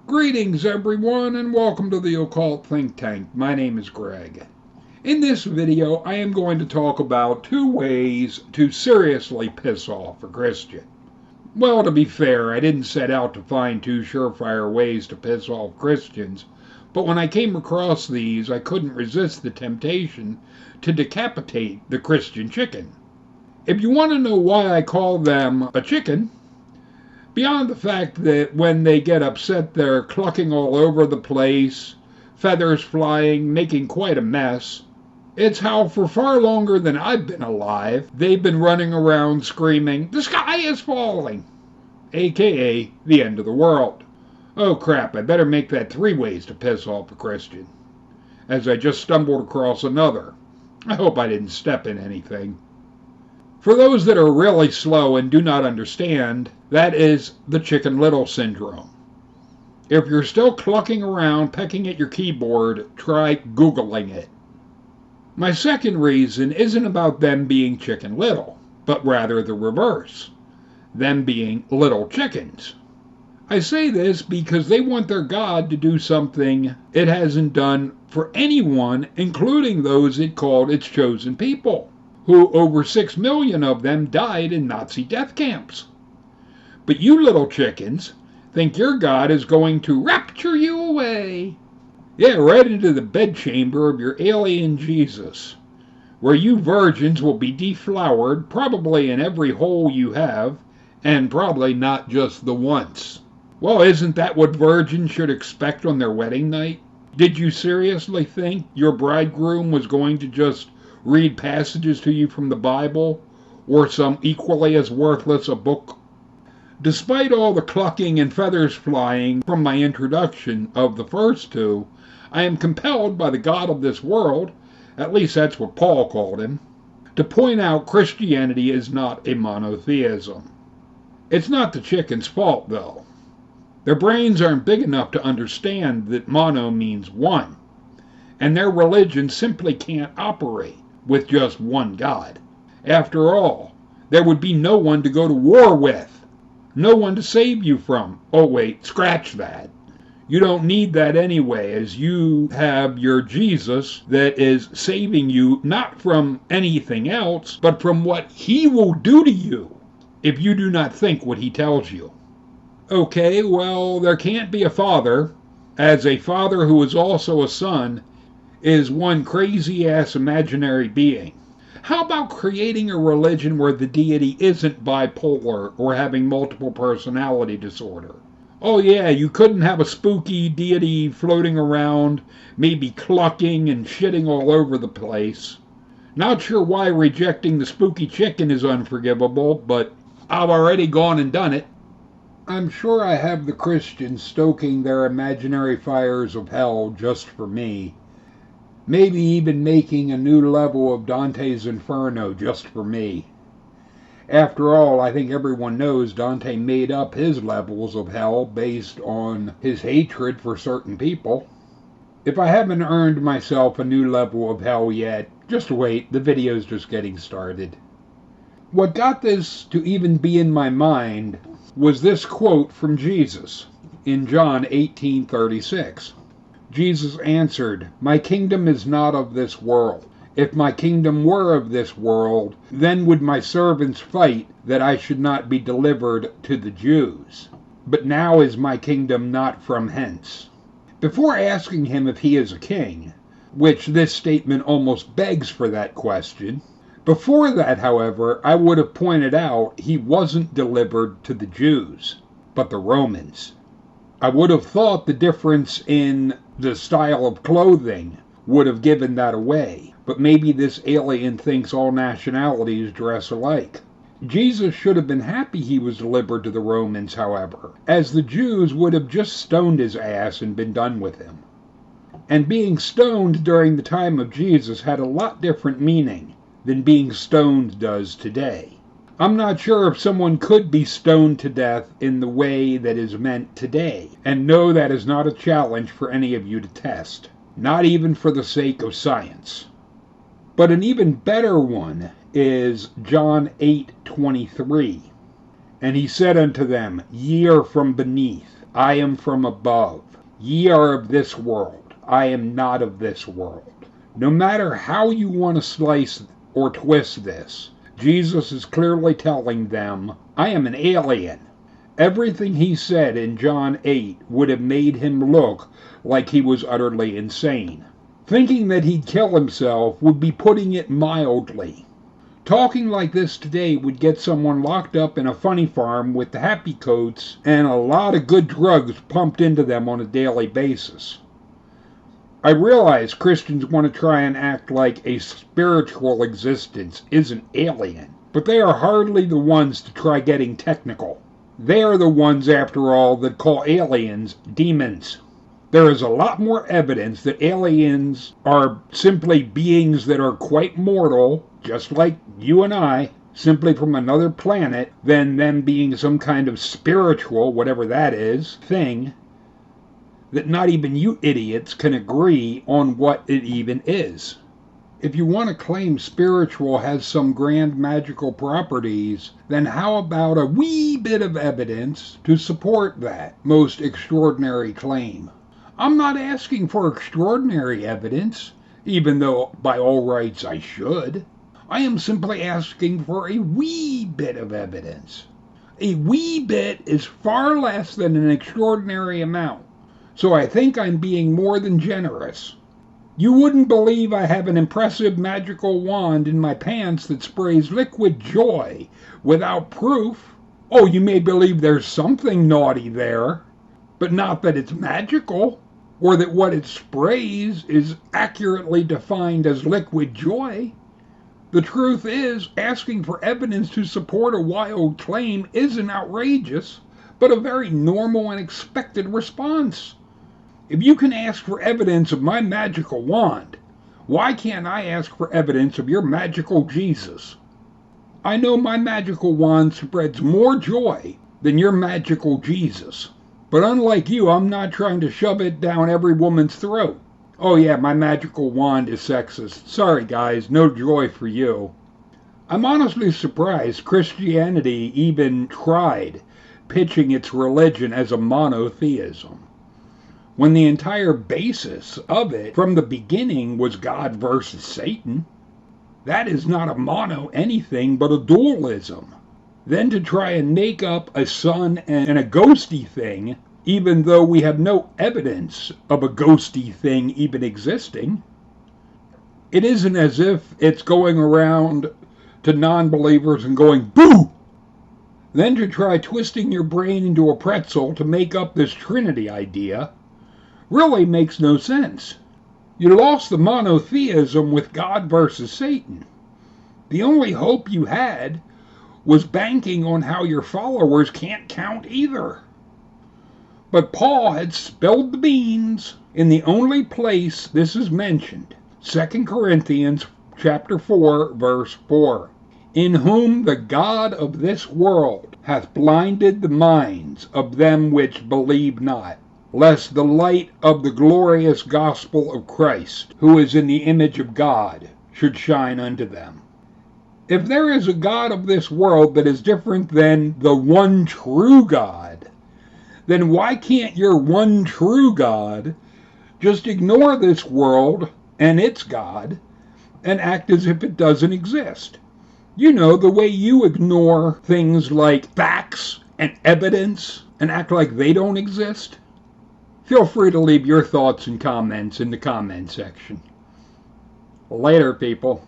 Greetings everyone and welcome to the Occult Think Tank. My name is Greg. In this video I am going to talk about 2 ways to seriously piss off a Christian. Well, to be fair, I didn't set out to find 2 surefire ways to piss off Christians, but when I came across these I couldn't resist the temptation to decapitate the Christian chicken. If you want to know why I call them a chicken, beyond the fact that when they get upset they're clucking all over the place, feathers flying, making quite a mess, it's how for far longer than I've been alive, they've been running around screaming, "The sky is falling!" aka the end of the world. Oh crap, I better make that 3 ways to piss off a Christian, as I just stumbled across another. I hope I didn't step in anything. For those that are really slow and do not understand, that is the Chicken Little syndrome. If you're still clucking around, pecking at your keyboard, try Googling it. My second reason isn't about them being chicken little, but rather the reverse, them being little chickens. I say this because they want their God to do something it hasn't done for anyone, including those it called its chosen people, who over 6 million of them died in Nazi death camps. But you little chickens think your God is going to rapture you away. Yeah, right into the bedchamber of your alien Jesus, where you virgins will be deflowered, probably in every hole you have, and probably not just the once. Well, isn't that what virgins should expect on their wedding night? Did you seriously think your bridegroom was going to just read passages to you from the Bible, or some equally as worthless a book? Despite all the clucking and feathers flying from my introduction of the first 2, I am compelled by the God of this world, at least that's what Paul called him, to point out Christianity is not a monotheism. It's not the chicken's fault, though. Their brains aren't big enough to understand that mono means one, and their religion simply can't operate with just one God. After all, there would be no one to go to war with, no one to save you from. Oh wait, scratch that. You don't need that anyway, as you have your Jesus that is saving you not from anything else, but from what he will do to you if you do not think what he tells you. Okay, well, there can't be a father, as a father who is also a son is one crazy-ass imaginary being. How about creating a religion where the deity isn't bipolar or having multiple personality disorder? Oh yeah, you couldn't have a spooky deity floating around, maybe clucking and shitting all over the place. Not sure why rejecting the spooky chicken is unforgivable, but I've already gone and done it. I'm sure I have the Christians stoking their imaginary fires of hell just for me. Maybe even making a new level of Dante's Inferno just for me. After all, I think everyone knows Dante made up his levels of hell based on his hatred for certain people. If I haven't earned myself a new level of hell yet, just wait, the video's just getting started. What got this to even be in my mind was this quote from Jesus in John 18:36. Jesus answered, "My kingdom is not of this world. If my kingdom were of this world, then would my servants fight that I should not be delivered to the Jews. But now is my kingdom not from hence." Before asking him if he is a king, which this statement almost begs for that question, before that, however, I would have pointed out he wasn't delivered to the Jews, but the Romans. I would have thought the difference in the style of clothing would have given that away, but maybe this alien thinks all nationalities dress alike. Jesus should have been happy he was delivered to the Romans, however, as the Jews would have just stoned his ass and been done with him. And being stoned during the time of Jesus had a lot different meaning than being stoned does today. I'm not sure if someone could be stoned to death in the way that is meant today, and no, that is not a challenge for any of you to test, not even for the sake of science. But an even better one is John 8:23. "And he said unto them, Ye are from beneath, I am from above. Ye are of this world. I am not of this world. No matter how you want to slice or twist this, Jesus is clearly telling them, I am an alien. Everything he said in John 8 would have made him look like he was utterly insane. Thinking that he'd kill himself would be putting it mildly. Talking like this today would get someone locked up in a funny farm with the happy coats and a lot of good drugs pumped into them on a daily basis. I realize Christians want to try and act like a spiritual existence isn't alien, but they are hardly the ones to try getting technical. They are the ones, after all, that call aliens demons. There is a lot more evidence that aliens are simply beings that are quite mortal, just like you and I, simply from another planet, than them being some kind of spiritual, whatever that is, thing, that not even you idiots can agree on what it even is. If you want to claim spiritual has some grand magical properties, then how about a wee bit of evidence to support that most extraordinary claim? I'm not asking for extraordinary evidence, even though by all rights I should. I am simply asking for a wee bit of evidence. A wee bit is far less than an extraordinary amount, so I think I'm being more than generous. You wouldn't believe I have an impressive magical wand in my pants that sprays liquid joy without proof. Oh, you may believe there's something naughty there, but not that it's magical, or that what it sprays is accurately defined as liquid joy. The truth is, asking for evidence to support a wild claim isn't outrageous, but a very normal and expected response. If you can ask for evidence of my magical wand, why can't I ask for evidence of your magical Jesus? I know my magical wand spreads more joy than your magical Jesus. But unlike you, I'm not trying to shove it down every woman's throat. Oh yeah, my magical wand is sexist. Sorry guys, no joy for you. I'm honestly surprised Christianity even tried pitching its religion as a monotheism, when the entire basis of it from the beginning was God versus Satan. That is not a mono anything but a dualism. Then to try and make up a son and a ghosty thing, even though we have no evidence of a ghosty thing even existing. It isn't as if it's going around to non-believers and going, boo! Then to try twisting your brain into a pretzel to make up this Trinity idea really makes no sense. You lost the monotheism with God versus Satan. The only hope you had was banking on how your followers can't count either. But Paul had spilled the beans in the only place this is mentioned, 2 Corinthians chapter 4, verse 4. In whom the God of this world hath blinded the minds of them which believe not, lest the light of the glorious gospel of Christ, who is in the image of God, should shine unto them. If there is a God of this world that is different than the one true God, then why can't your one true God just ignore this world and its God and act as if it doesn't exist? You know, the way you ignore things like facts and evidence and act like they don't exist. Feel free to leave your thoughts and comments in the comment section. Later, people.